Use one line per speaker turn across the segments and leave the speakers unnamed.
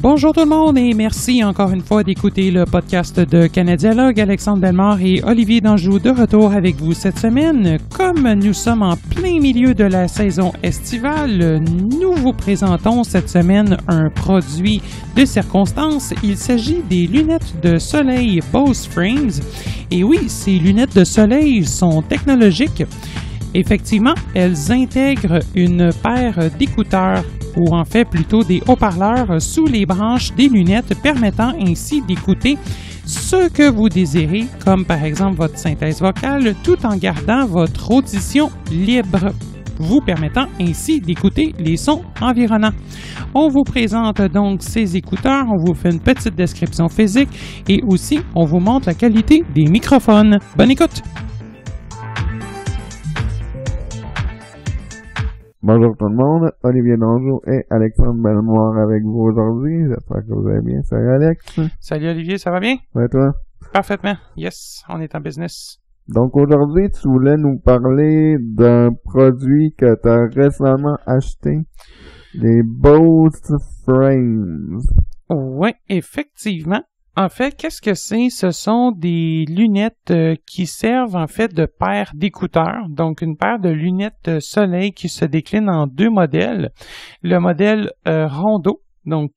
Bonjour tout le monde et merci encore une fois d'écouter le podcast de Canadialogue. Alexandre Bellemare et Olivier Danjou de retour avec vous cette semaine. Comme nous sommes en plein milieu de la saison estivale, nous vous présentons cette semaine un produit de circonstance. Il s'agit des lunettes de soleil Bose Frames. Et oui, ces lunettes de soleil sont technologiques. Effectivement, elles intègrent une paire d'écouteurs ou en fait plutôt des haut-parleurs sous les branches des lunettes permettant ainsi d'écouter ce que vous désirez, comme par exemple votre synthèse vocale, tout en gardant votre audition libre, vous permettant ainsi d'écouter les sons environnants. On vous présente donc ces écouteurs, on vous fait une petite description physique et aussi on vous montre la qualité des microphones. Bonne écoute!
Bonjour tout le monde, Olivier Danjou et Alexandre Bellemare avec vous aujourd'hui. J'espère que vous allez bien. Salut Alex.
Salut Olivier, ça va bien?
Ouais, toi?
Parfaitement. Yes, on est en business.
Donc aujourd'hui, tu voulais nous parler d'un produit que tu as récemment acheté, les Bose Frames.
Oui, effectivement. En fait, qu'est-ce que c'est? Ce sont des lunettes qui servent en fait de paire d'écouteurs. Donc, une paire de lunettes soleil qui se décline en deux modèles. Le modèle Rondo, donc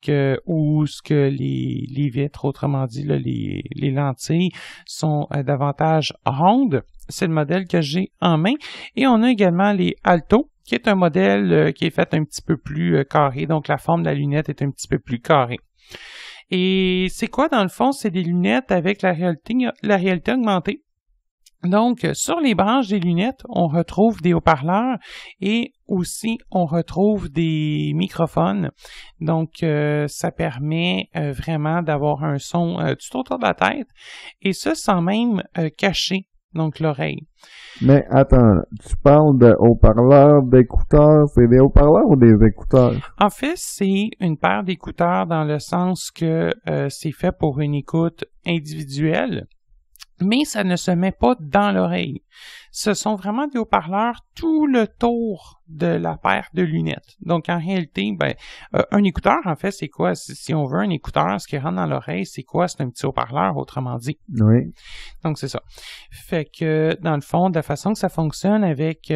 où ce que les vitres, autrement dit, là, les lentilles sont davantage rondes. C'est le modèle que j'ai en main. Et on a également les Alto, qui est un modèle qui est fait un petit peu plus carré. Donc, la forme de la lunette est un petit peu plus carrée. Et c'est quoi dans le fond? C'est des lunettes avec la réalité augmentée. Donc, sur les branches des lunettes, on retrouve des haut-parleurs et aussi on retrouve des microphones. Donc, ça permet vraiment d'avoir un son tout autour de la tête et ça sans même cacher donc l'oreille.
Mais attends, tu parles de haut-parleurs, d'écouteurs, c'est des haut-parleurs ou des écouteurs?
En fait, c'est une paire d'écouteurs dans le sens que c'est fait pour une écoute individuelle, mais ça ne se met pas dans l'oreille. Ce sont vraiment des haut-parleurs tout le tour de la paire de lunettes. Donc, en réalité, un écouteur, en fait, c'est quoi? Si on veut un écouteur, ce qui rentre dans l'oreille, c'est quoi? C'est un petit haut-parleur, autrement dit.
Oui.
Donc, c'est ça. Fait que, dans le fond, de la façon que ça fonctionne avec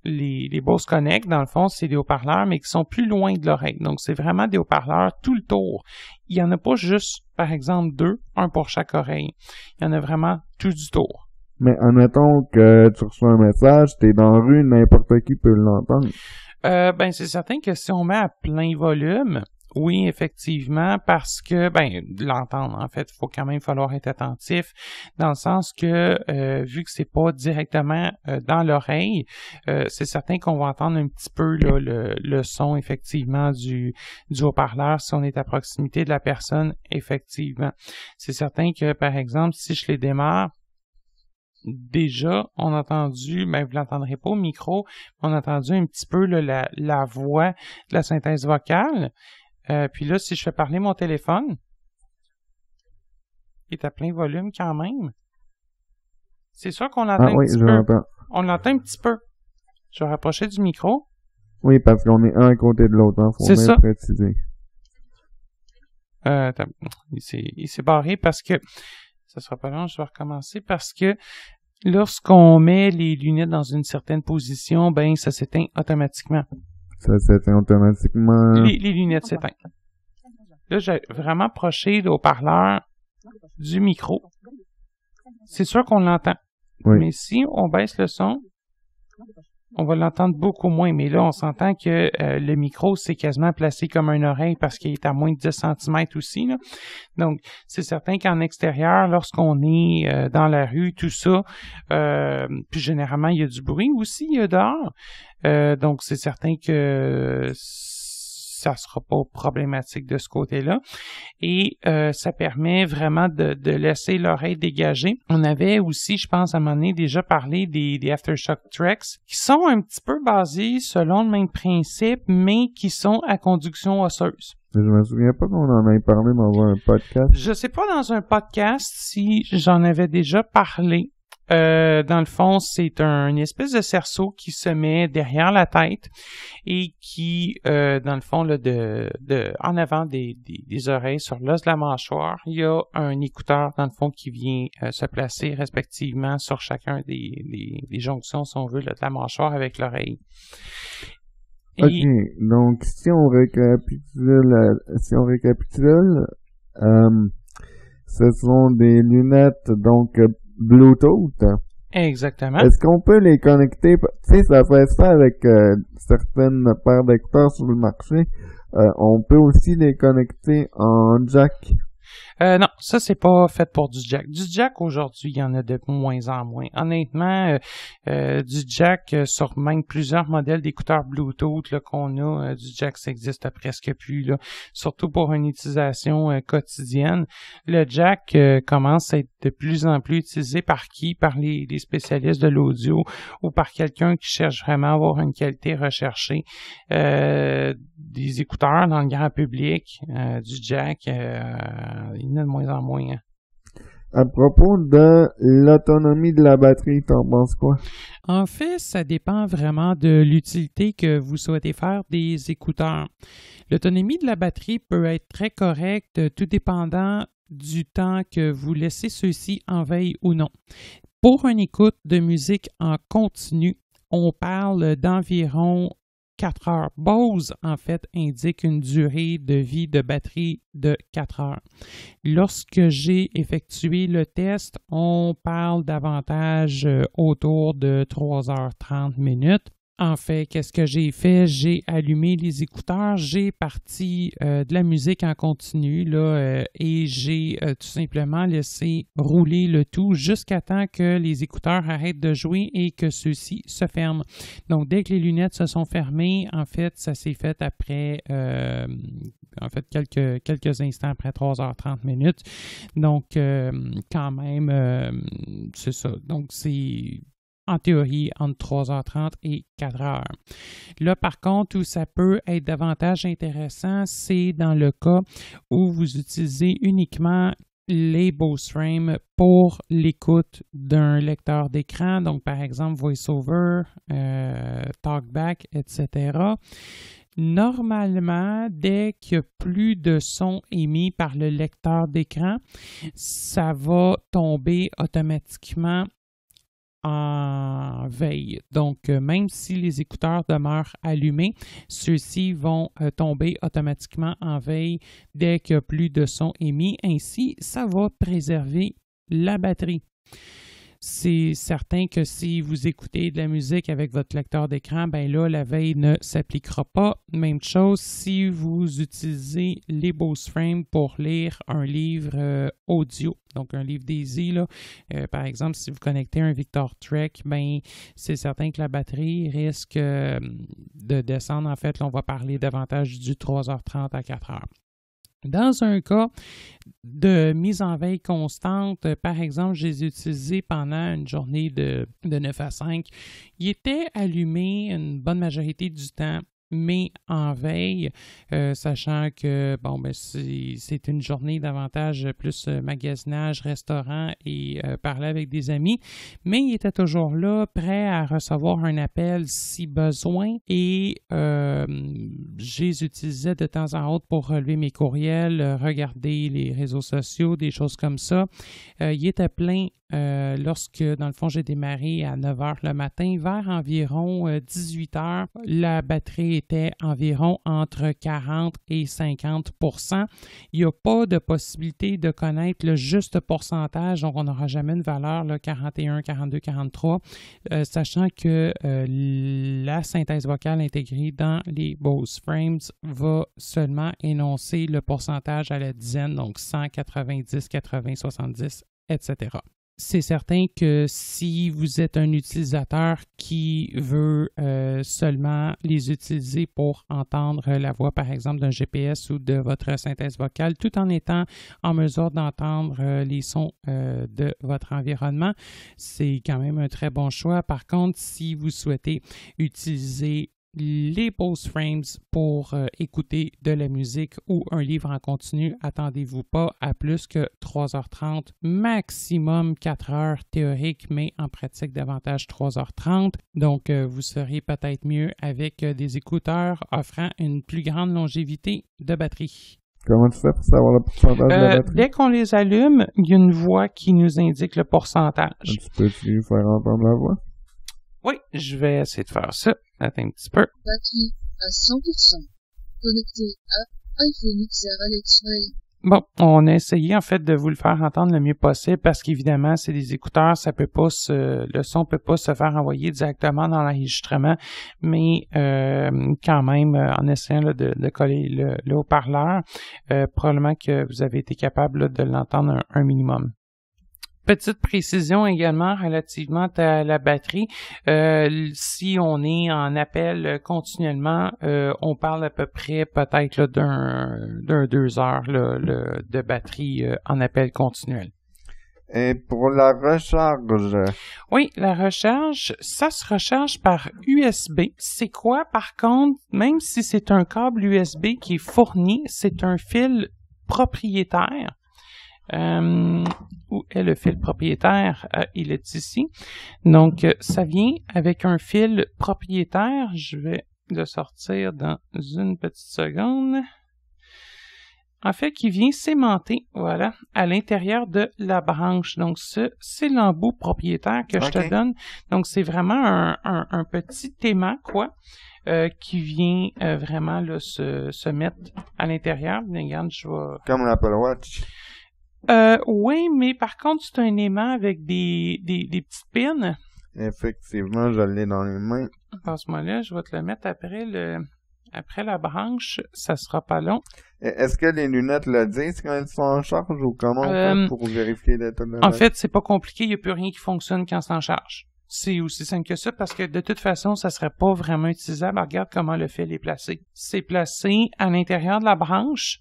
les Bose Connect, dans le fond, c'est des haut-parleurs, mais qui sont plus loin de l'oreille. Donc, c'est vraiment des haut-parleurs tout le tour. Il n'y en a pas juste, par exemple, deux, un pour chaque oreille. Il y en a vraiment tout du tour.
Mais admettons que tu reçois un message, t'es dans la rue, n'importe qui peut l'entendre.
C'est certain que si on met à plein volume, oui, effectivement, parce que, l'entendre, en fait, il faut quand même falloir être attentif, dans le sens que, vu que c'est pas directement dans l'oreille, c'est certain qu'on va entendre un petit peu là, le son, effectivement, du haut-parleur si on est à proximité de la personne, effectivement. C'est certain que, par exemple, si je les démarre, déjà, on a entendu, vous l'entendrez pas au micro, on a entendu un petit peu là, la voix de la synthèse vocale. Puis là, si je fais parler mon téléphone, il est à plein volume quand même. C'est sûr qu'on l'entend un petit peu.
L'entends. On
l'entend un petit peu. Je vais rapprocher du micro.
Oui, parce qu'on est un à côté de l'autre, hein, faut
c'est
bien
ça.
préciser.
Il s'est barré parce que ça sera pas long, je vais recommencer parce que lorsqu'on met les lunettes dans une certaine position, ça s'éteint automatiquement.
Ça s'éteint automatiquement.
Les lunettes s'éteignent. Là, j'ai vraiment approché le haut-parleur du micro. C'est sûr qu'on l'entend.
Oui.
Mais si on baisse le son, on va l'entendre beaucoup moins. Mais là, on s'entend que le micro, c'est quasiment placé comme une oreille parce qu'il est à moins de 10 cm aussi, là. Donc, c'est certain qu'en extérieur, lorsqu'on est dans la rue, tout ça, puis généralement, il y a du bruit aussi dehors. Donc, c'est certain que ça sera pas problématique de ce côté-là. Et ça permet vraiment de laisser l'oreille dégagée. On avait aussi, je pense, à un moment donné, déjà parlé des Aftershock Tracks, qui sont un petit peu basés selon le même principe, mais qui sont à conduction osseuse.
Je me souviens pas qu'on en ait parlé dans un podcast.
Je sais pas dans un podcast si j'en avais déjà parlé. Dans le fond, c'est une espèce de cerceau qui se met derrière la tête et qui, dans le fond, là, en avant des oreilles, sur l'os de la mâchoire, il y a un écouteur, dans le fond, qui vient se placer respectivement sur chacun des jonctions, si on veut, là, de la mâchoire avec l'oreille.
OK, donc si on récapitule, ce sont des lunettes donc Bluetooth.
Exactement.
Est-ce qu'on peut les connecter? Tu sais, ça fait ça avec certaines paires d'écouteurs sur le marché. On peut aussi les connecter en jack.
Non, ça c'est pas fait pour du jack. Du jack aujourd'hui, il y en a de moins en moins. Honnêtement, du jack sur même plusieurs modèles d'écouteurs Bluetooth là, qu'on a, du jack ça existe presque plus là. Surtout pour une utilisation quotidienne. Le jack commence à être de plus en plus utilisé par qui? Par les spécialistes de l'audio ou par quelqu'un qui cherche vraiment à avoir une qualité recherchée. Des écouteurs dans le grand public, du jack, il y en a de moins en moins. Hein.
À propos de l'autonomie de la batterie, t'en penses quoi?
En fait, ça dépend vraiment de l'utilité que vous souhaitez faire des écouteurs. L'autonomie de la batterie peut être très correcte, tout dépendant du temps que vous laissez ceux-ci en veille ou non. Pour une écoute de musique en continu, on parle d'environ 4 heures. Bose, en fait, indique une durée de vie de batterie de 4 heures. Lorsque j'ai effectué le test, on parle davantage autour de 3h30 minutes. En fait, qu'est-ce que j'ai fait? J'ai allumé les écouteurs, j'ai parti de la musique en continu là, et j'ai tout simplement laissé rouler le tout jusqu'à temps que les écouteurs arrêtent de jouer et que ceux-ci se ferment. Donc, dès que les lunettes se sont fermées, en fait, ça s'est fait après quelques instants après 3h30 minutes. Donc, quand même, c'est ça. Donc, c'est en théorie entre 3h30 et 4h. Là, par contre, où ça peut être davantage intéressant, c'est dans le cas où vous utilisez uniquement les Bose Frames pour l'écoute d'un lecteur d'écran, donc par exemple VoiceOver, TalkBack, etc. Normalement, dès qu'il n'y a plus de son émis par le lecteur d'écran, ça va tomber automatiquement en veille. Donc, même si les écouteurs demeurent allumés, ceux-ci vont tomber automatiquement en veille dès qu'il n'y a plus de son émis. Ainsi, ça va préserver la batterie. C'est certain que si vous écoutez de la musique avec votre lecteur d'écran, ben là, la veille ne s'appliquera pas. Même chose si vous utilisez les Bose Frames pour lire un livre audio, donc un livre Daisy, là. Par exemple, si vous connectez un Victor Trek, ben c'est certain que la batterie risque de descendre. En fait, là, on va parler davantage du 3h30 à 4h. Dans un cas de mise en veille constante, par exemple, je les ai utilisés pendant une journée de 9 à 5. Ils étaient allumés une bonne majorité du temps, mais en veille, sachant que bon, ben, c'est une journée davantage plus magasinage, restaurant et parler avec des amis, mais il était toujours là, prêt à recevoir un appel si besoin et je les utilisais de temps en temps pour relever mes courriels, regarder les réseaux sociaux, des choses comme ça. Il était plein lorsque, dans le fond, j'ai démarré à 9h le matin. Vers environ 18h, la batterie était environ entre 40 et 50%. Il n'y a pas de possibilité de connaître le juste pourcentage, donc on n'aura jamais une valeur là, 41, 42, 43, sachant que la synthèse vocale intégrée dans les Bose Frames va seulement énoncer le pourcentage à la dizaine, donc 100, 90, 80, 70, etc. C'est certain que si vous êtes un utilisateur qui veut seulement les utiliser pour entendre la voix, par exemple, d'un GPS ou de votre synthèse vocale, tout en étant en mesure d'entendre les sons de votre environnement, c'est quand même un très bon choix. Par contre, si vous souhaitez utiliser les pause frames pour écouter de la musique ou un livre en continu, attendez-vous pas à plus que 3h30, maximum 4h théorique, mais en pratique davantage 3h30. Donc, vous serez peut-être mieux avec des écouteurs offrant une plus grande longévité de batterie.
Comment tu fais pour savoir le pourcentage de la batterie?
Dès qu'on les allume, il y a une voix qui nous indique le pourcentage.
Tu peux-tu faire entendre la voix?
Oui, je vais essayer de faire ça. Attends un petit peu.
Batterie à 100%. Connecté à iPhone XR Alex Ray.
Bon, on a essayé en fait de vous le faire entendre le mieux possible parce qu'évidemment, c'est des écouteurs, le son peut pas se faire envoyer directement dans l'enregistrement, mais quand même, en essayant là, de coller le haut-parleur, probablement que vous avez été capable là, de l'entendre un minimum. Petite précision également relativement à la batterie. Si on est en appel continuellement, on parle à peu près peut-être là, d'un 2 heures là, de batterie en appel continuel.
Et pour la recharge?
Oui, la recharge, ça se recharge par USB. C'est quoi, par contre, même si c'est un câble USB qui est fourni, c'est un fil propriétaire. Où est le fil propriétaire? Il est ici. Donc, ça vient avec un fil propriétaire. Je vais le sortir dans une petite seconde. En fait, qui vient s'aimanter, voilà, à l'intérieur de la branche. Donc, c'est l'embout propriétaire que je te donne. Donc, c'est vraiment un petit aimant, quoi. Qui vient vraiment là, se mettre à l'intérieur. Regarde, je vais...
Comme l'Apple Watch.
Oui, mais par contre, c'est un aimant avec des petites pins.
Effectivement, je l'ai dans les mains.
Passe-moi là, je vais te le mettre après la branche, ça sera pas long.
Est-ce que les lunettes le disent quand elles sont en charge ou comment on fait pour vérifier l'état de la batterie?
En fait, c'est pas compliqué, il n'y a plus rien qui fonctionne quand c'est en charge. C'est aussi simple que ça parce que de toute façon, ça serait pas vraiment utilisable. Regarde comment le fil est placé. C'est placé à l'intérieur de la branche.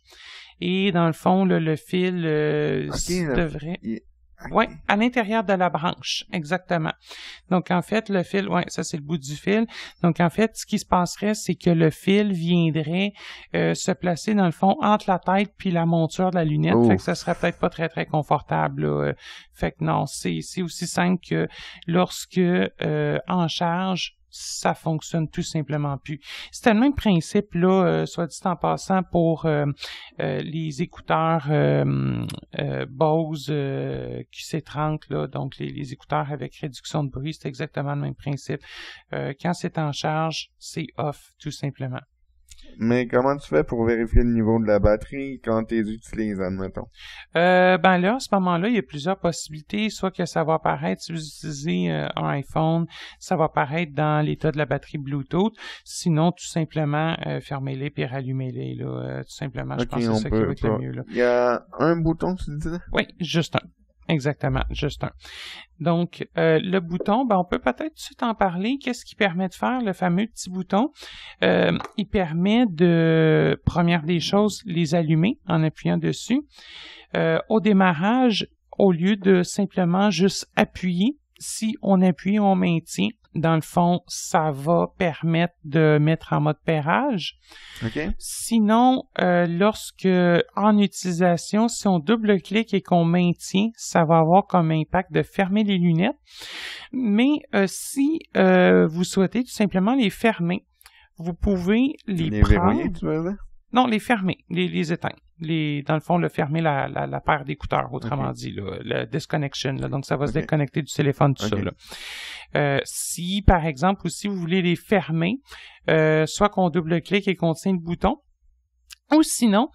Et dans le fond, le fil devrait... Oui, à l'intérieur de la branche, exactement. Donc, en fait, le fil, ouais, ça, c'est le bout du fil. Donc, en fait, ce qui se passerait, c'est que le fil viendrait se placer, dans le fond, entre la tête puis la monture de la lunette. Fait que ça serait peut-être pas très, très confortable, là. Fait que non, c'est aussi simple que lorsque en charge, ça fonctionne tout simplement plus. C'était le même principe, là, soit dit en passant, pour les écouteurs Bose QC30, là, donc les écouteurs avec réduction de bruit, c'est exactement le même principe. Quand c'est en charge, c'est off, tout simplement.
Mais comment tu fais pour vérifier le niveau de la batterie quand tu les utilises, admettons?
Ben là, à ce moment-là, il y a plusieurs possibilités. Soit que ça va apparaître, si vous utilisez un iPhone, ça va apparaître dans l'état de la batterie Bluetooth. Sinon, tout simplement, fermez-les puis rallumez-les. Là, tout simplement, je pense que c'est ça qui va être le mieux. Là.
Il y a un bouton, tu disais?
Oui, juste un. Exactement, juste un. Donc, le bouton, ben, on peut peut-être tout de suite en parler. Qu'est-ce qu'il permet de faire, le fameux petit bouton? Il permet de, première des choses, les allumer en appuyant dessus. Au démarrage, au lieu de simplement juste appuyer, si on appuie, on maintient. Dans le fond, ça va permettre de mettre en mode pairage.
Okay.
Sinon, lorsque, en utilisation, si on double-clique et qu'on maintient, ça va avoir comme impact de fermer les lunettes. Mais si vous souhaitez tout simplement les fermer, vous pouvez les prendre...
verrouiller, tu veux dire?
Non, les fermer, les éteindre. Dans le fond, fermer la paire d'écouteurs, autrement dit, là, le disconnection. Là, donc, ça va se déconnecter du téléphone, tout ça. Là. Si, par exemple, aussi, vous voulez les fermer, soit qu'on double-clique et qu'on tient le bouton, ou sinon,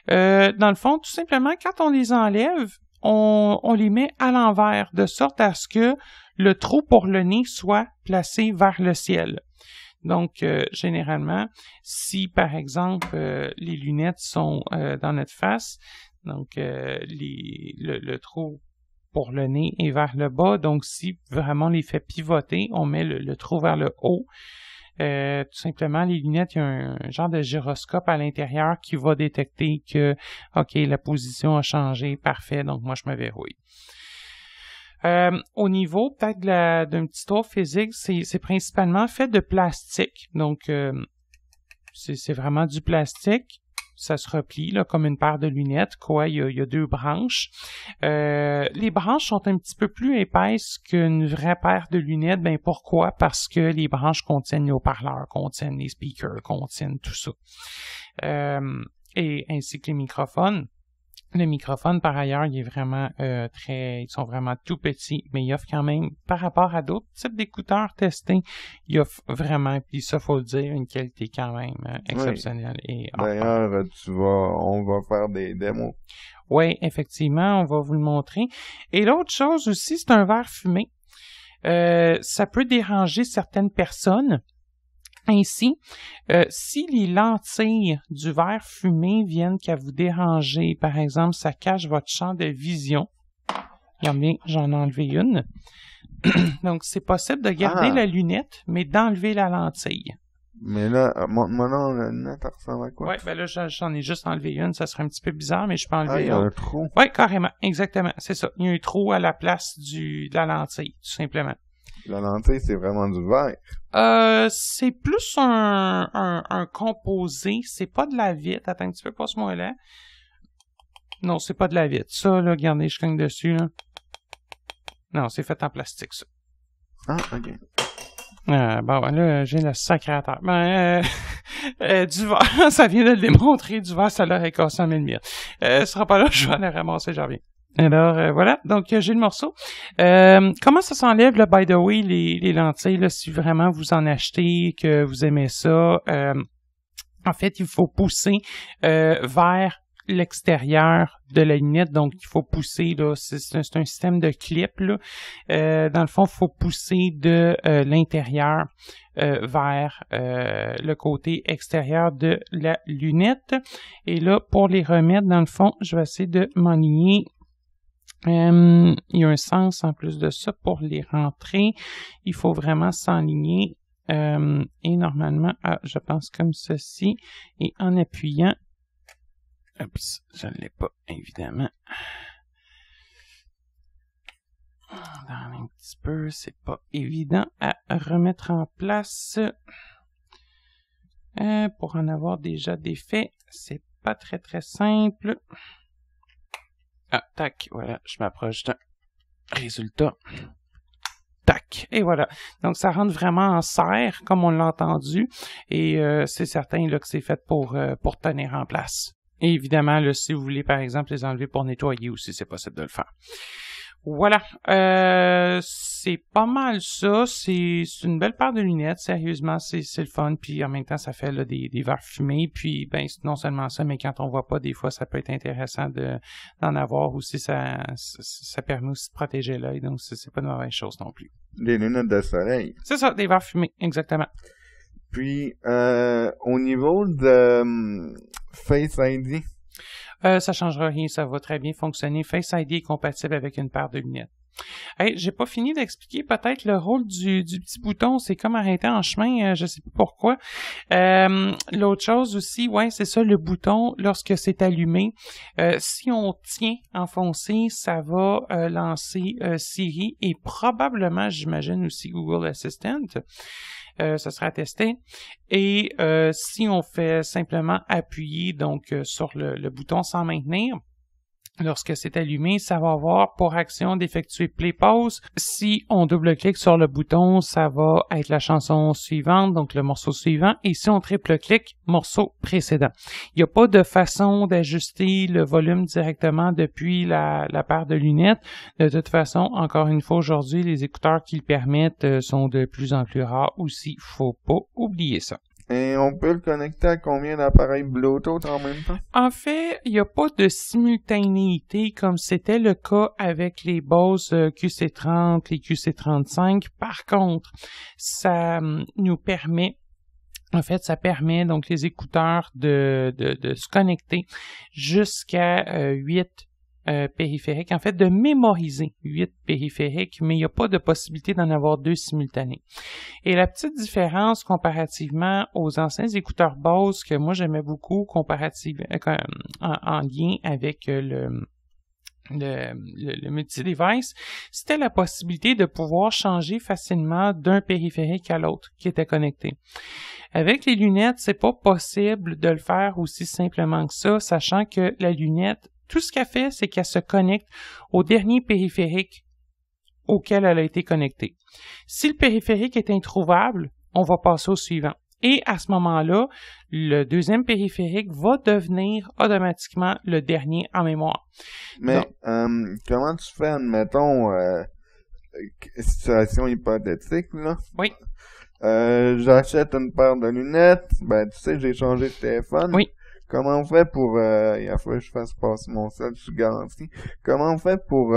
dans le fond, tout simplement, quand on les enlève, on les met à l'envers, de sorte à ce que le trou pour le nez soit placé vers le ciel. Donc, généralement, si, par exemple, les lunettes sont dans notre face, donc le trou pour le nez est vers le bas, donc si vraiment on les fait pivoter, on met le trou vers le haut. Tout simplement, les lunettes, il y a un genre de gyroscope à l'intérieur qui va détecter que, OK, la position a changé, parfait, donc moi, je me verrouille. Au niveau peut-être d'un petit tour physique, c'est principalement fait de plastique. Donc, c'est vraiment du plastique. Ça se replie là, comme une paire de lunettes. Quoi, il y a 2 branches. Les branches sont un petit peu plus épaisses qu'une vraie paire de lunettes. Ben pourquoi? Parce que les branches contiennent les haut-parleurs, contiennent les speakers, contiennent tout ça. Et ainsi que les microphones. Le microphone, par ailleurs, il est vraiment ils sont vraiment tout petits, mais il offre quand même, par rapport à d'autres types d'écouteurs testés, il offre vraiment, puis ça, faut le dire, une qualité quand même exceptionnelle.
Oui. D'ailleurs, on va faire des démos.
Oui, effectivement, on va vous le montrer. Et l'autre chose aussi, c'est un verre fumé. Ça peut déranger certaines personnes. Ainsi, si les lentilles du verre fumé viennent qu'à vous déranger, par exemple, ça cache votre champ de vision. Regardez bien, j'en ai enlevé une. Donc, c'est possible de garder la lunette, mais d'enlever la lentille.
Mais là, maintenant, la lunette, elle ressemble à quoi?
Oui, ben là, j'en ai juste enlevé une. Ça serait un petit peu bizarre, mais je peux enlever
il y a un trou.
Oui, carrément. Exactement. C'est ça. Il y a un trou à la place de la lentille, tout simplement.
La lentille, c'est vraiment du verre.
C'est plus un composé. C'est pas de la vitre. Attends un petit peu, passe-moi là. Non, c'est pas de la vitre. Ça, là, regardez, je cogne dessus, là. Non, c'est fait en plastique, ça.
Ah, ok.
Bon, là, j'ai le sacrateur. Ben, du verre, ça vient de le démontrer. Du verre, ça l'aurait cassé en 1000 mille. Ce sera pas là, je vais aller ramasser, j'en reviens. Alors, voilà. Donc, j'ai le morceau. Comment ça s'enlève, là, by the way, les lentilles, là, si vraiment vous en achetez, que vous aimez ça? En fait, il faut pousser vers l'extérieur de la lunette. Donc, il faut pousser, là, c'est un système de clip, là. Dans le fond, il faut pousser de l'intérieur vers le côté extérieur de la lunette. Et là, pour les remettre, dans le fond, je vais essayer de m'enligner. Il y a un sens en plus de ça pour les rentrer. Il faut vraiment s'enligner et normalement, je pense comme ceci et en appuyant. Oups, je ne l'ai pas évidemment. Dans un petit peu, c'est pas évident à remettre en place. Pour en avoir déjà des faits, c'est pas très très simple. Ah, tac, voilà, je m'approche d'un résultat. Tac, et voilà. Donc, ça rentre vraiment en serre, comme on l'a entendu, et c'est certain là, que c'est fait pour tenir en place. Et évidemment, là, si vous voulez, par exemple, les enlever pour nettoyer aussi, c'est possible de le faire. Voilà, c'est pas mal ça. C'est une belle paire de lunettes, sérieusement, c'est le fun. Puis en même temps, ça fait là, des verres fumés. Puis ben non seulement ça, mais quand on voit pas, des fois, ça peut être intéressant d'en avoir aussi. Ça permet aussi de protéger l'œil, donc c'est pas une mauvaise chose non plus.
Des lunettes de soleil.
C'est ça, des verres fumés, exactement.
Puis au niveau de Face ID.
Ça changera rien, ça va très bien fonctionner. Face ID est compatible avec une paire de lunettes. Hey, j'ai pas fini d'expliquer peut-être le rôle du petit bouton, c'est comme arrêter en chemin, je sais pas pourquoi. L'autre chose aussi, ouais, c'est ça, le bouton, lorsque c'est allumé, si on tient enfoncé, ça va lancer Siri et probablement, j'imagine aussi Google Assistant. Ça sera testé. Et si on fait simplement appuyer donc sur le bouton sans maintenir, lorsque c'est allumé, ça va avoir pour action d'effectuer play-pause. Si on double-clique sur le bouton, ça va être la chanson suivante, donc le morceau suivant. Et si on triple-clique, morceau précédent. Il n'y a pas de façon d'ajuster le volume directement depuis la paire de lunettes. De toute façon, encore une fois aujourd'hui, les écouteurs qui le permettent sont de plus en plus rares aussi. Faut pas oublier ça.
Et on peut le connecter à combien d'appareils Bluetooth en même temps?
En fait, il n'y a pas de simultanéité comme c'était le cas avec les Bose QC30, les QC35. Par contre, ça nous permet, en fait, ça permet donc les écouteurs de se connecter jusqu'à 8 périphériques, en fait, de mémoriser 8 périphériques, mais il n'y a pas de possibilité d'en avoir 2 simultanés. Et la petite différence comparativement aux anciens écouteurs Bose que moi j'aimais beaucoup comparativement en lien avec le multi-device, c'était la possibilité de pouvoir changer facilement d'un périphérique à l'autre qui était connecté. Avec les lunettes, c'est pas possible de le faire aussi simplement que ça, sachant que la lunette, tout ce qu'elle fait, c'est qu'elle se connecte au dernier périphérique auquel elle a été connectée. Si le périphérique est introuvable, on va passer au suivant. Et à ce moment-là, le deuxième périphérique va devenir automatiquement le dernier en mémoire.
Mais comment tu fais, admettons, situation hypothétique, là?
Oui.
J'achète une paire de lunettes, ben tu sais, j'ai changé de téléphone.
Oui.
Comment on fait pour... il a fallu que je fasse passer mon sel sous garantie. Comment on fait pour...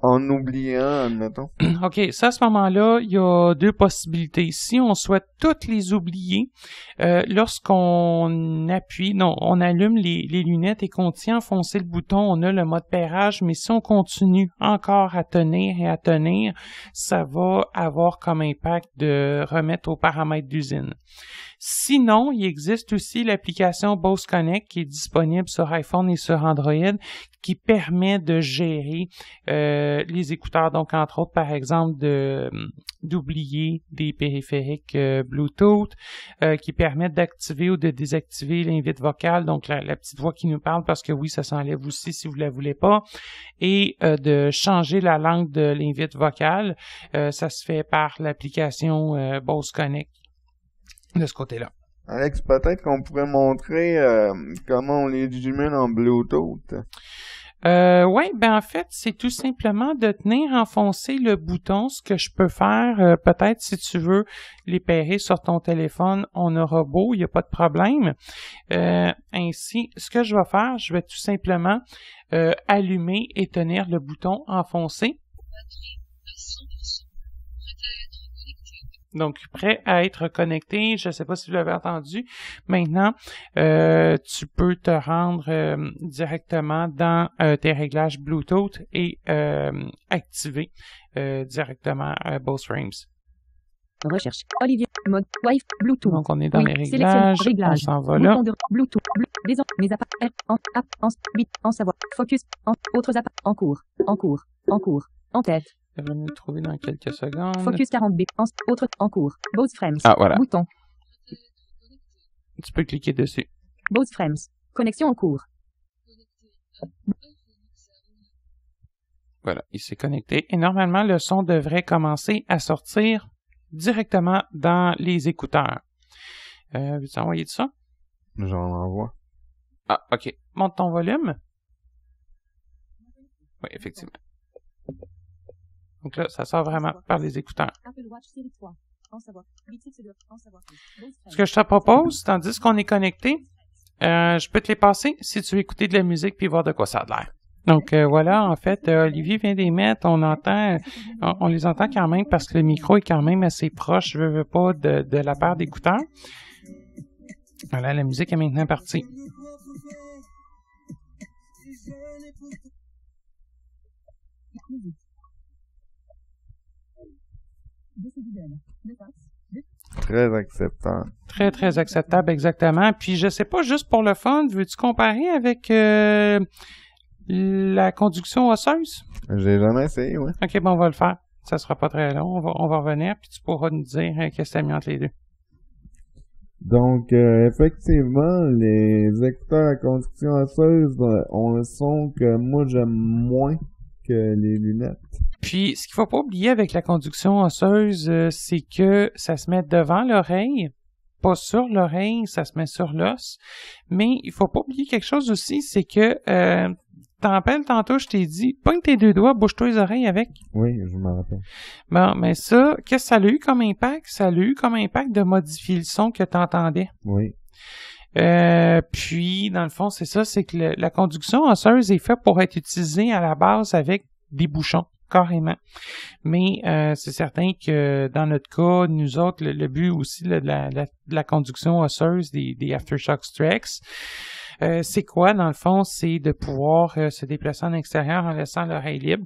en oubliant, admettons.
OK, ça, à ce moment-là, il y a deux possibilités. Si on souhaite toutes les oublier, lorsqu'on appuie, non, on allume les lunettes et qu'on tient enfoncé le bouton, on a le mode pairage, mais si on continue encore à tenir, ça va avoir comme impact de remettre aux paramètres d'usine. Sinon, il existe aussi l'application Bose Connect qui est disponible sur iPhone et sur Android qui permet de gérer les écouteurs. Donc, entre autres, par exemple, d'oublier des périphériques Bluetooth, qui permettent d'activer ou de désactiver l'invite vocale, donc la petite voix qui nous parle, parce que oui, ça s'enlève aussi si vous la voulez pas, et de changer la langue de l'invite vocale. Ça se fait par l'application Bose Connect. De ce côté-là.
Alex, peut-être qu'on pourrait montrer comment on les jumelle en Bluetooth.
Oui, ben en fait, c'est tout simplement de tenir enfoncé le bouton. Ce que je peux faire, peut-être si tu veux les pairer sur ton téléphone, on aura beau, il n'y a pas de problème. Ainsi, ce que je vais faire, je vais tout simplement allumer et tenir le bouton enfoncé. Donc, prêt à être connecté. Je ne sais pas si vous l'avez entendu. Maintenant, tu peux te rendre directement dans tes réglages Bluetooth et activer directement Bose Frames.
Recherche. Olivier. Mode. Wi-Fi. Bluetooth.
Donc, on est dans les réglages. On s'en va là.
Bluetooth. Mes appareils. En savoir. Focus. Autres appareils. En cours. En tête.
Je vais nous trouver dans quelques secondes.
Focus 40B. Autre. En cours. Bose Frames.
Ah, voilà.
Bouton.
Tu peux cliquer dessus.
Bose Frames. Connexion en cours.
Voilà, il s'est connecté. Et normalement, le son devrait commencer à sortir directement dans les écouteurs. Veux-tu envoyer de ça?
J'en envoie.
Ah, OK. Monte ton volume. Oui, effectivement. Donc là, ça sort vraiment par les écouteurs. Ce que je te propose, tandis qu'on est connecté, je peux te les passer si tu veux écouter de la musique puis voir de quoi ça a l'air. Donc voilà, en fait, Olivier vient d'y mettre, on les entend quand même parce que le micro est quand même assez proche, je veux pas, de la paire d'écouteurs. Voilà, la musique est maintenant partie.
Très acceptable.
Très, très acceptable, exactement. Puis, je sais pas, juste pour le fun, veux-tu comparer avec la conduction osseuse?
J'ai jamais essayé, ouais.
OK, bon, on va le faire. Ça sera pas très long. On va revenir, puis tu pourras nous dire qu'est-ce que t'as mis entre les deux.
Donc, effectivement, les écouteurs à conduction osseuse ont un son que moi j'aime moins que les lunettes.
Puis, ce qu'il faut pas oublier avec la conduction osseuse, c'est que ça se met devant l'oreille, pas sur l'oreille, ça se met sur l'os. Mais il faut pas oublier quelque chose aussi, c'est que, t'en rappelles tantôt, je t'ai dit, pogne tes deux doigts, bouge-toi les oreilles avec.
Oui, je m'en rappelle.
Bon, mais ça, qu'est-ce que ça a eu comme impact? Ça a eu comme impact de modifier le son que t'entendais.
Oui.
Puis, dans le fond, c'est ça, c'est que la conduction osseuse est faite pour être utilisée à la base avec des bouchons, carrément. Mais c'est certain que dans notre cas, nous autres, le but aussi de la conduction osseuse des Aftershock Strix, c'est quoi, dans le fond? C'est de pouvoir se déplacer en extérieur en laissant l'oreille libre.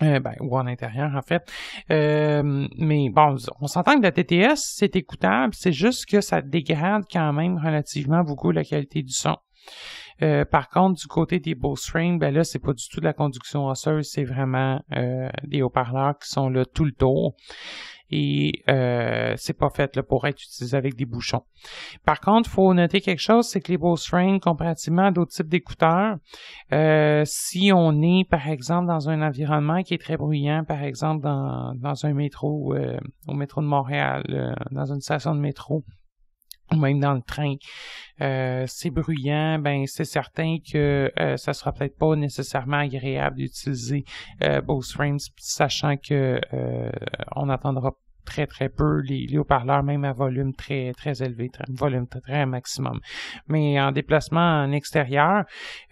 Ou en intérieur, en fait. Mais bon, on s'entend que la TTS, c'est écoutable, c'est juste que ça dégrade quand même relativement beaucoup la qualité du son. Par contre, du côté des Bose Frames, ben là, c'est pas du tout de la conduction osseuse, c'est vraiment des haut-parleurs qui sont là tout le tour. Et c'est pas fait là, pour être utilisé avec des bouchons. Par contre, il faut noter quelque chose, c'est que les Bose Frames, comparativement à d'autres types d'écouteurs, si on est, par exemple, dans un environnement qui est très bruyant, par exemple dans un métro, au métro de Montréal, dans une station de métro, ou même dans le train, c'est bruyant, ben c'est certain que ça sera peut-être pas nécessairement agréable d'utiliser Bose Frames, sachant que on entendra très très peu les haut-parleurs, même à volume très très élevé, volume très maximum. Mais en déplacement en extérieur,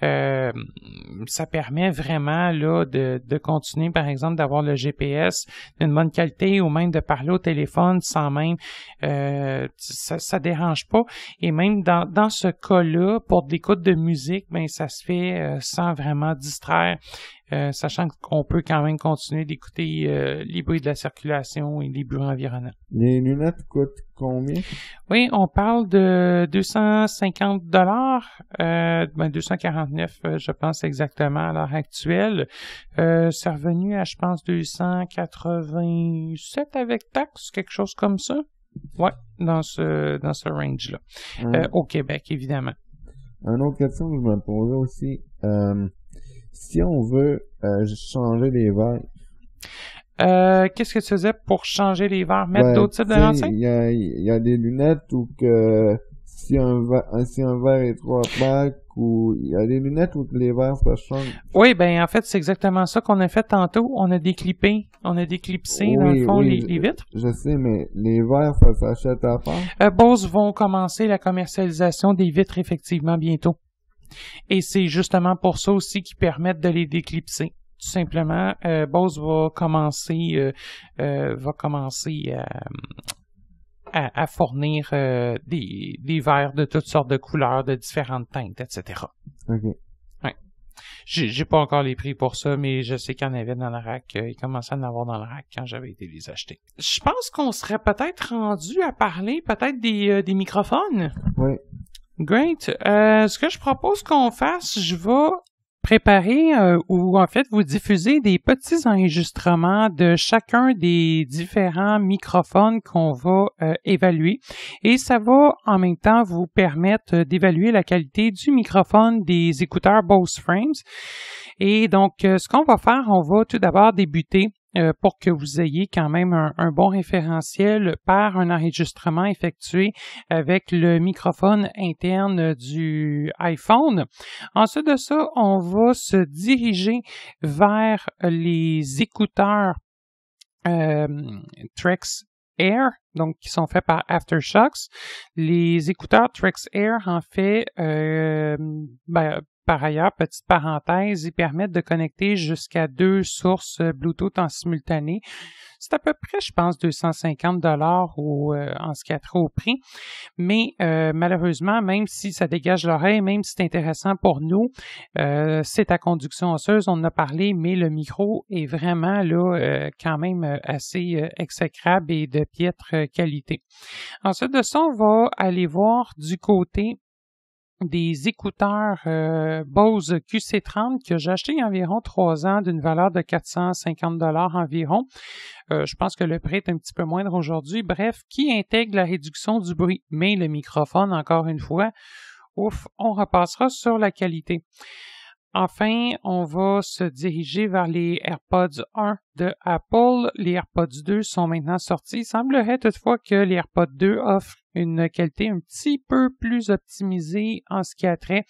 ça permet vraiment là de continuer, par exemple, d'avoir le GPS d'une bonne qualité ou même de parler au téléphone sans même ça dérange pas. Et même dans ce cas-là, pour de l'écoute de musique, ben ça se fait sans vraiment distraire. Sachant qu'on peut quand même continuer d'écouter les bruits de la circulation et les bruits environnants.
Les lunettes coûtent combien?
Oui, on parle de $250, 249, je pense exactement à l'heure actuelle. C'est revenu à, je pense, 287 avec taxe, quelque chose comme ça. Ouais, dans ce range-là. Au Québec, évidemment.
Une autre question que je me posais aussi, si on veut changer les verres.
Qu'est-ce que tu faisais pour changer les verres? Mettre d'autres types de lentilles?
Il y a des lunettes où que si un verre est 3 packs, ou il y a des lunettes où les verres ça change.
Oui, ben en fait, c'est exactement ça qu'on a fait tantôt. On a déclipsé dans le fond les vitres.
Je sais, mais les verres, ça s'achète à part?
Bose vont commencer la commercialisation des vitres effectivement bientôt. Et c'est justement pour ça aussi qu'ils permettent de les déclipser. Tout simplement, Bose va commencer à fournir des verres de toutes sortes de couleurs, de différentes teintes, etc.
OK.
Ouais. J'ai pas encore les prix pour ça, mais je sais qu'il y en avait dans le rack. Ils commençaient à en avoir dans le rack quand j'avais été les acheter. Je pense qu'on serait peut-être rendu à parler peut-être des microphones.
Oui.
Great. Ce que je propose qu'on fasse, je vais préparer ou en fait vous diffuser des petits enregistrements de chacun des différents microphones qu'on va évaluer et ça va en même temps vous permettre d'évaluer la qualité du microphone des écouteurs Bose Frames. Et donc ce qu'on va faire, on va tout d'abord débuter pour que vous ayez quand même un bon référentiel par un enregistrement effectué avec le microphone interne du iPhone. Ensuite de ça, on va se diriger vers les écouteurs Trex Air, donc qui sont faits par Aftershocks. Les écouteurs Trex Air, en fait, par ailleurs, petite parenthèse, ils permettent de connecter jusqu'à 2 sources Bluetooth en simultané. C'est à peu près, je pense, $250 en ce qui a trait au prix. Mais malheureusement, même si ça dégage l'oreille, même si c'est intéressant pour nous, c'est à conduction osseuse, on en a parlé, mais le micro est vraiment là quand même assez exécrable et de piètre qualité. Ensuite de ça, on va aller voir du côté des écouteurs Bose QC30 que j'ai acheté il y a environ 3 ans d'une valeur de $450 environ. Je pense que le prix est un petit peu moindre aujourd'hui. Bref, qui intègre la réduction du bruit. Mais le microphone, encore une fois, on repassera sur la qualité. Enfin, on va se diriger vers les AirPods 1 de Apple. Les AirPods 2 sont maintenant sortis. Il semblerait toutefois que les AirPods 2 offrent une qualité un petit peu plus optimisée en ce qui a trait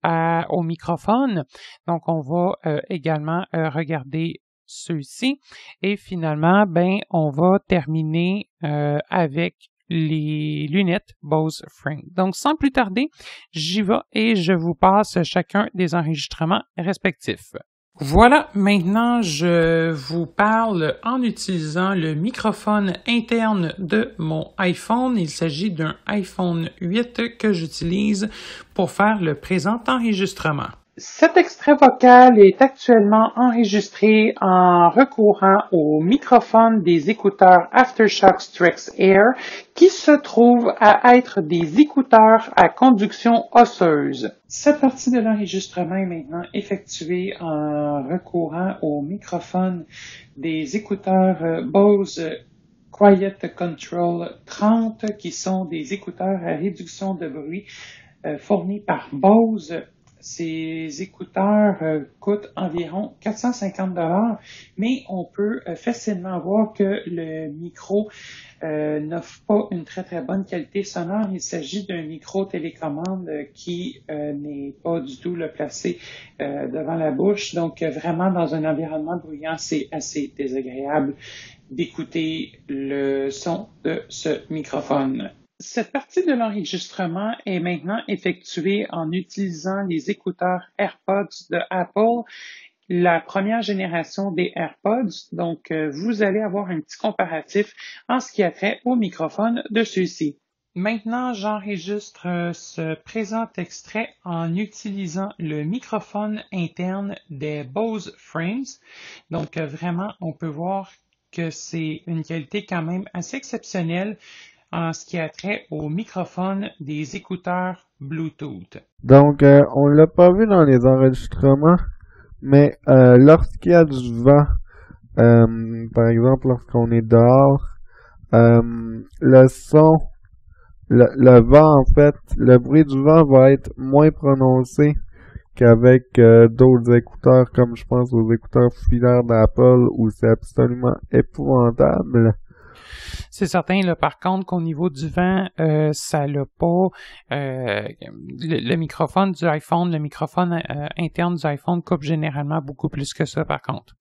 au microphone. Donc, on va également regarder ceux-ci. Et finalement, on va terminer avec les lunettes Bose Frames. Donc, sans plus tarder, j'y vais et je vous passe chacun des enregistrements respectifs. Voilà, maintenant je vous parle en utilisant le microphone interne de mon iPhone. Il s'agit d'un iPhone 8 que j'utilise pour faire le présent enregistrement. Cet extrait vocal est actuellement enregistré en recourant au microphone des écouteurs Aftershock Strix Air qui se trouvent à être des écouteurs à conduction osseuse. Cette partie de l'enregistrement est maintenant effectuée en recourant au microphone des écouteurs Bose Quiet Control 30 qui sont des écouteurs à réduction de bruit fournis par Bose. Ces écouteurs coûtent environ 450$, mais on peut facilement voir que le micro n'offre pas une très très bonne qualité sonore. Il s'agit d'un micro télécommande qui n'est pas du tout placé devant la bouche. Donc vraiment dans un environnement bruyant, c'est assez désagréable d'écouter le son de ce microphone. Cette partie de l'enregistrement est maintenant effectuée en utilisant les écouteurs AirPods de Apple, la première génération des AirPods. Donc, vous allez avoir un petit comparatif en ce qui a trait au microphone de ceux-ci. Maintenant, j'enregistre ce présent extrait en utilisant le microphone interne des Bose Frames. Donc, vraiment, on peut voir que c'est une qualité quand même assez exceptionnelle en ce qui a trait au microphone des écouteurs Bluetooth.
Donc, on l'a pas vu dans les enregistrements, mais lorsqu'il y a du vent, par exemple lorsqu'on est dehors, le son, le vent en fait, le bruit du vent va être moins prononcé qu'avec d'autres écouteurs, comme je pense aux écouteurs filaires d'Apple, où c'est absolument épouvantable.
C'est certain, là, par contre, qu'au niveau du vent, ça l'a pas. Le microphone du iPhone, le microphone interne du iPhone coupe généralement beaucoup plus que ça, par contre.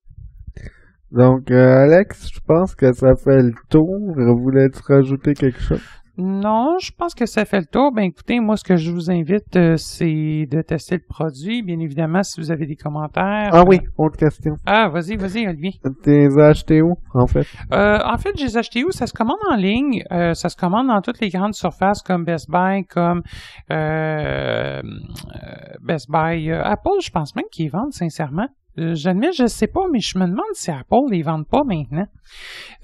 Donc, Alex, je pense que ça fait le tour. Voulais-tu rajouter quelque chose?
Non, je pense que ça fait le tour. Ben écoutez, moi ce que je vous invite, c'est de tester le produit. Bien évidemment, si vous avez des commentaires.
Ah oui, autre question.
Ah, vas-y, Olivier.
T'es acheté où, en fait?
En fait, j'ai acheté où? Ça se commande en ligne. Ça se commande dans toutes les grandes surfaces comme Best Buy, comme Best Buy. Apple, je pense même qu'ils vendent, sincèrement. J'admets, je sais pas, mais je me demande si Apple les vend pas maintenant.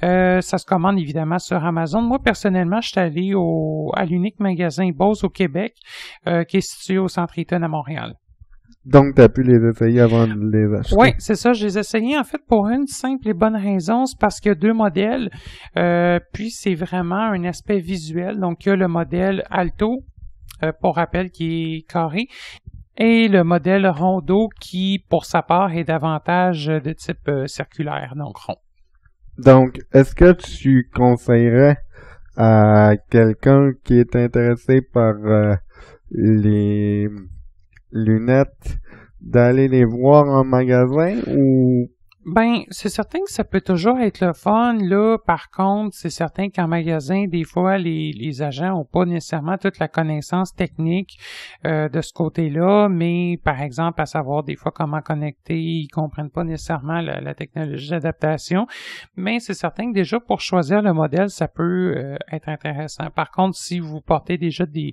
Ça se commande évidemment sur Amazon. Moi, personnellement, je suis allé à l'unique magasin Bose au Québec, qui est situé au Centre Eaton à Montréal.
Donc, tu as pu les essayer avant de les acheter?
Oui, c'est ça. Je les ai essayés, en fait, pour une simple et bonne raison. C'est parce qu'il y a deux modèles. Puis, c'est vraiment un aspect visuel. Donc, il y a le modèle Alto, pour rappel, qui est carré. Et le modèle Rondo qui, pour sa part, est davantage de type circulaire, donc rond.
Donc, est-ce que tu conseillerais à quelqu'un qui est intéressé par les lunettes d'aller les voir en magasin ou...
Ben, c'est certain que ça peut toujours être le fun, là. Par contre, c'est certain qu'en magasin, des fois, les agents ont pas nécessairement toute la connaissance technique de ce côté-là, mais par exemple, à savoir des fois comment connecter, ils comprennent pas nécessairement la technologie d'adaptation. Mais c'est certain que déjà, pour choisir le modèle, ça peut être intéressant. Par contre, si vous portez déjà des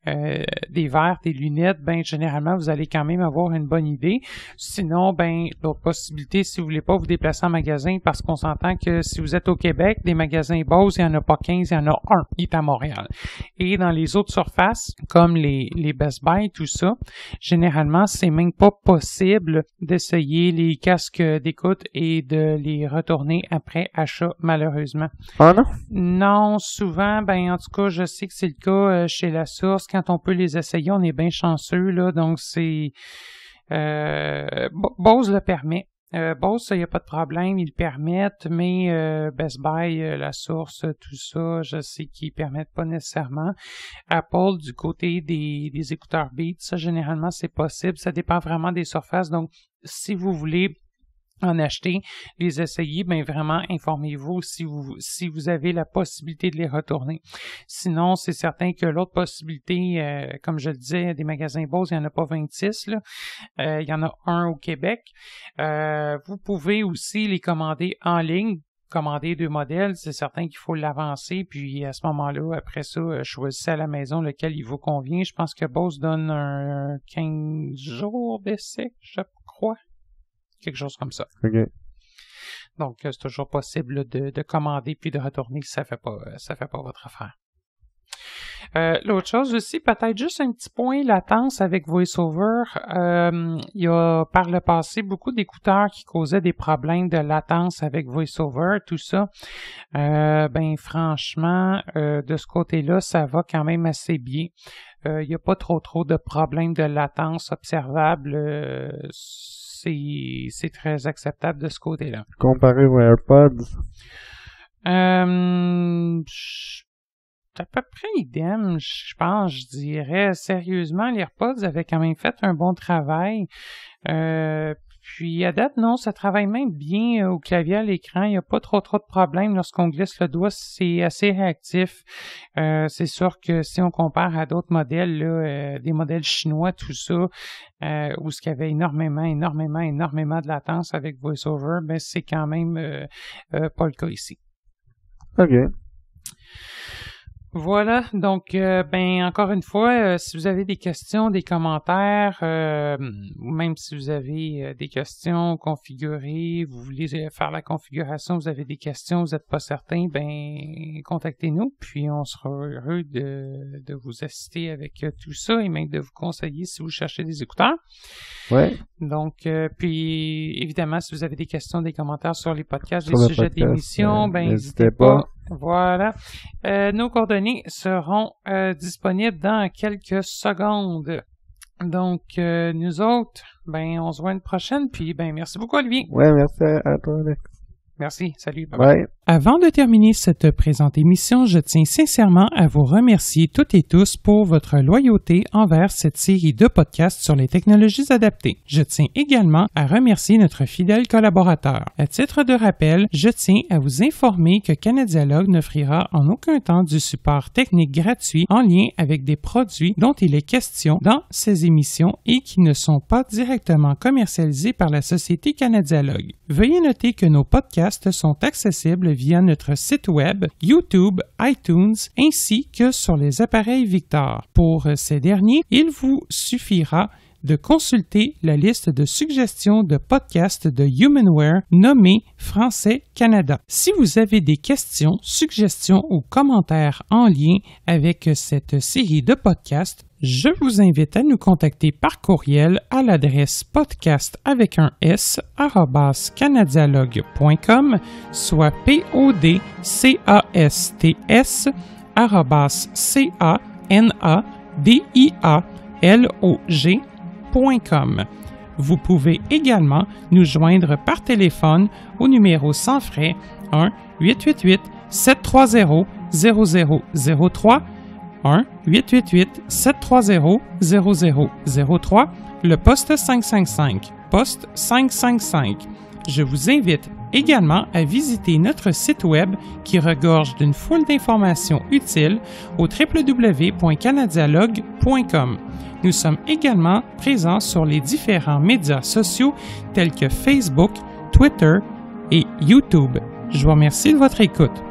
verres, des lunettes, ben généralement, vous allez quand même avoir une bonne idée. Sinon, ben, l'autre possibilité, si vous voulez pas vous déplacer en magasin, parce qu'on s'entend que si vous êtes au Québec, des magasins Bose, il n'y en a pas 15, il y en a un, il est à Montréal. Et dans les autres surfaces, comme les Best Buy, tout ça, généralement, c'est même pas possible d'essayer les casques d'écoute et de les retourner après achat, malheureusement.
Ah non?
Non, souvent, ben en tout cas, je sais que c'est le cas chez La Source. Quand on peut les essayer, on est bien chanceux, là, donc c'est... Bose le permet. Bose, ça, il n'y a pas de problème, ils le permettent, mais Best Buy, La Source, tout ça, je sais qu'ils ne permettent pas nécessairement. Apple, du côté des écouteurs Beats, ça, généralement, c'est possible. Ça dépend vraiment des surfaces. Donc, si vous voulez en acheter, les essayer, ben vraiment informez-vous si vous avez la possibilité de les retourner. Sinon, c'est certain que l'autre possibilité, comme je le disais, des magasins Bose, il n'y en a pas 26, là. Il y en a un au Québec. Vous pouvez aussi les commander en ligne commandez 2 modèles, c'est certain qu'il faut l'avancer, puis à ce moment-là, après ça, choisissez à la maison lequel il vous convient. Je pense que Bose donne un 15 jours d'essai, je crois. Quelque chose comme ça.
OK.
Donc, c'est toujours possible de commander puis de retourner si ça fait pas votre affaire. L'autre chose aussi, peut-être juste un petit point latence avec VoiceOver. Il y a par le passé beaucoup d'écouteurs qui causaient des problèmes de latence avec VoiceOver, tout ça. Franchement, de ce côté-là, ça va quand même assez bien. Il n'y a pas trop de problèmes de latence observables. C'est très acceptable de ce côté-là.
Comparé aux AirPods?
C'est à peu près idem, je pense, je dirais. Sérieusement, les AirPods avaient quand même fait un bon travail. Puis à date, non, ça travaille même bien au clavier, à l'écran. Il n'y a pas trop de problèmes lorsqu'on glisse le doigt. C'est assez réactif. C'est sûr que si on compare à d'autres modèles, là, des modèles chinois, tout ça, où ce qu'il y avait énormément de latence avec VoiceOver, ben c'est quand même pas le cas ici.
OK.
Voilà, donc encore une fois, si vous avez des questions, des commentaires, ou même si vous avez des questions configurées, vous voulez faire la configuration, vous avez des questions, vous n'êtes pas certain, contactez-nous, puis on sera heureux de vous assister avec tout ça et même de vous conseiller si vous cherchez des écouteurs.
Ouais.
Donc, puis évidemment, si vous avez des questions, des commentaires sur les podcasts,
sur
des sujets d'émission, n'hésitez pas. Voilà. Nos coordonnées seront disponibles dans quelques secondes. Donc, nous autres, on se voit une prochaine, puis merci beaucoup, Olivier.
Ouais, merci à toi, Alex.
Merci, salut. Bye
bye.
Avant de terminer cette présente émission, je tiens sincèrement à vous remercier toutes et tous pour votre loyauté envers cette série de podcasts sur les technologies adaptées. Je tiens également à remercier notre fidèle collaborateur. À titre de rappel, je tiens à vous informer que Canadialogue n'offrira en aucun temps du support technique gratuit en lien avec des produits dont il est question dans ces émissions et qui ne sont pas directement commercialisés par la société Canadialogue. Veuillez noter que nos podcasts sont accessibles via notre site web, YouTube, iTunes, ainsi que sur les appareils Victor. Pour ces derniers, il vous suffira de consulter la liste de suggestions de podcasts de Humanware nommée Français Canada. Si vous avez des questions, suggestions ou commentaires en lien avec cette série de podcasts, je vous invite à nous contacter par courriel à l'adresse podcast@canadialogue.com, soit podcast@canadialogue.com. Vous pouvez également nous joindre par téléphone au numéro sans frais 1-888-730-0003, 1-888-730-0003, le poste 555, poste 555. Je vous invite également à visiter notre site web qui regorge d'une foule d'informations utiles au www.canadialogue.com. Nous sommes également présents sur les différents médias sociaux tels que Facebook, Twitter et YouTube. Je vous remercie de votre écoute.